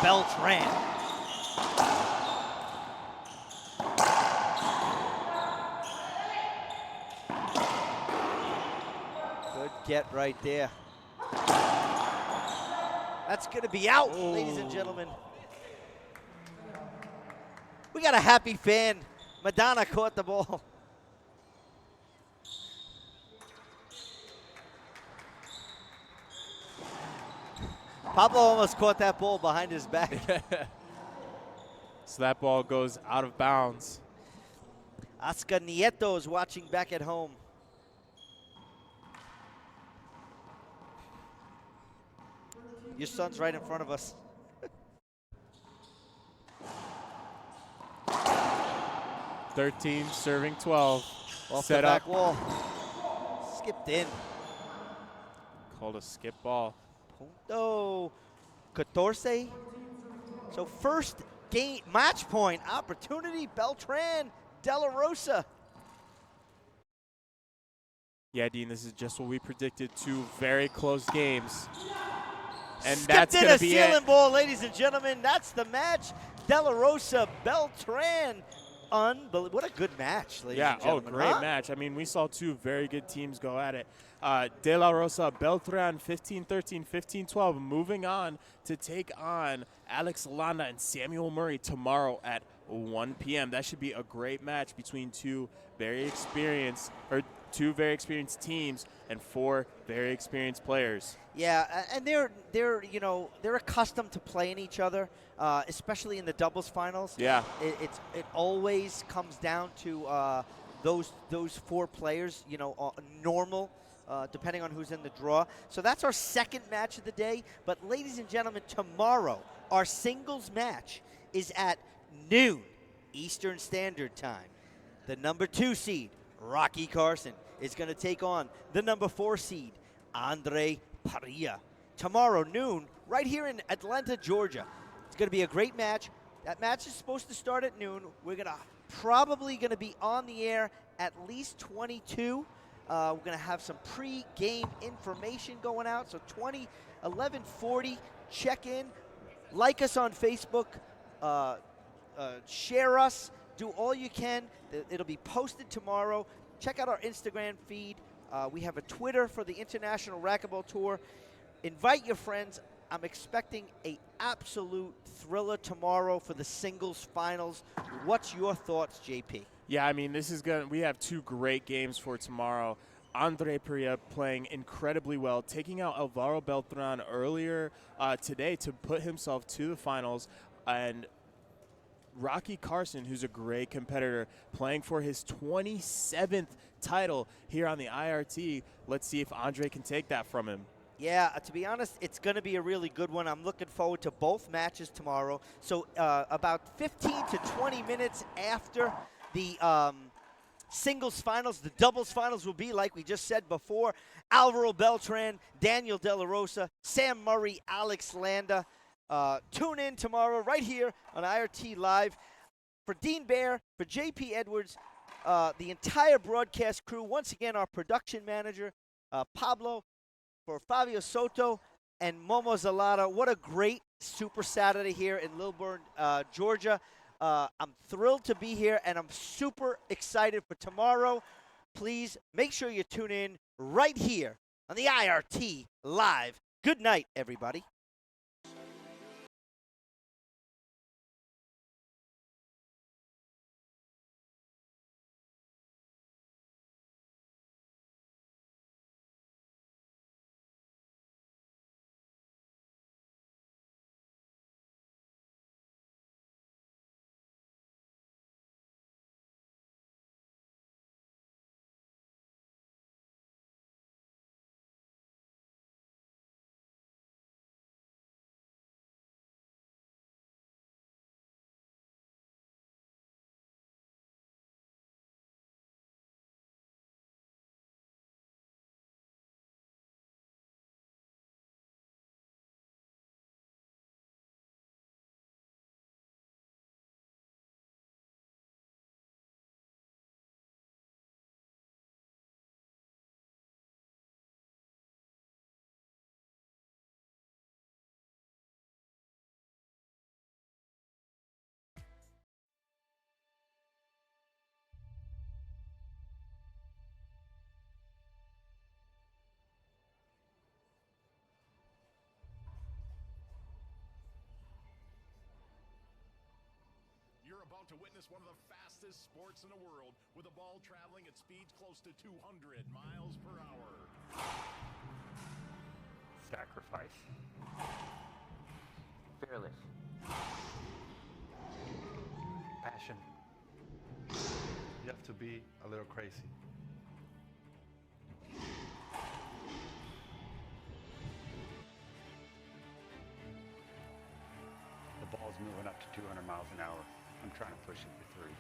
Beltran. Good get right there. That's gonna be out, ladies and gentlemen. We got a happy fan. Madonna caught the ball. Pablo almost caught that ball behind his back. So that ball goes out of bounds. Oscar Nieto is watching back at home. Your son's right in front of us. 13 serving 12. Off Set the back up. wall. Skipped in. Called a skip ball. Punto 14. So first game, match point opportunity, Beltran, De La Rosa. Yeah, Dean, this is just what we predicted. 2 very close games. And Skipped that's in going a to be ceiling it. ball, ladies and gentlemen. That's the match. De La Rosa, Beltran. Unbelievable. What a good match, ladies and gentlemen. Great match. I mean, we saw 2 very good teams go at it. De La Rosa, Beltran, 15-13, 15-12. Moving on to take on Alex Landa and Samuel Murray tomorrow at 1 p.m. That should be a great match between 2 very experienced teams and 4 very experienced players. Yeah, and they're accustomed to playing each other, especially in the doubles finals. Yeah. It always comes down to those 4 players, normal, depending on who's in the draw. So that's our second match of the day. But ladies and gentlemen, tomorrow our singles match is at noon Eastern Standard Time. The number 2 seed, Rocky Carson, is going to take on the number 4 seed, Andre Parilla. Tomorrow, noon, right here in Atlanta, Georgia. It's going to be a great match. That match is supposed to start at noon. We're probably going to be on the air at least 22. We're going to have some pre-game information going out. So 11:40, check in. Like us on Facebook. Share us. Do all you can. It'll be posted tomorrow. Check out our Instagram feed. We have a Twitter for the International Racquetball Tour. Invite your friends. I'm expecting an absolute thriller tomorrow for the singles finals. What's your thoughts, JP? Yeah, I mean, we have 2 great games for tomorrow. Andre Parilla playing incredibly well, taking out Alvaro Beltran earlier today to put himself to the finals. And Rocky Carson, who's a great competitor, playing for his 27th title here on the IRT. Let's see if Andre can take that from him. Yeah, to be honest, it's going to be a really good one. I'm looking forward to both matches tomorrow. So about 15 to 20 minutes after the singles finals, the doubles finals will be, like we just said before, Alvaro Beltran, Daniel De La Rosa, Sam Murray, Alex Landa. Tune in tomorrow right here on IRT Live. For Dean Baer, for JP Edwards, the entire broadcast crew, once again our production manager, Pablo, for Fabio Soto and Momo Zalata. What a great Super Saturday here in Lilburn, Georgia. I'm thrilled to be here, and I'm super excited for tomorrow. Please make sure you tune in right here on the IRT Live. Good night, everybody. You're about to witness one of the fastest sports in the world, with a ball traveling at speeds close to 200 miles per hour. Sacrifice. Fearless. Passion. You have to be a little crazy. The ball's moving up to 200 miles an hour. I'm trying to push it to 3.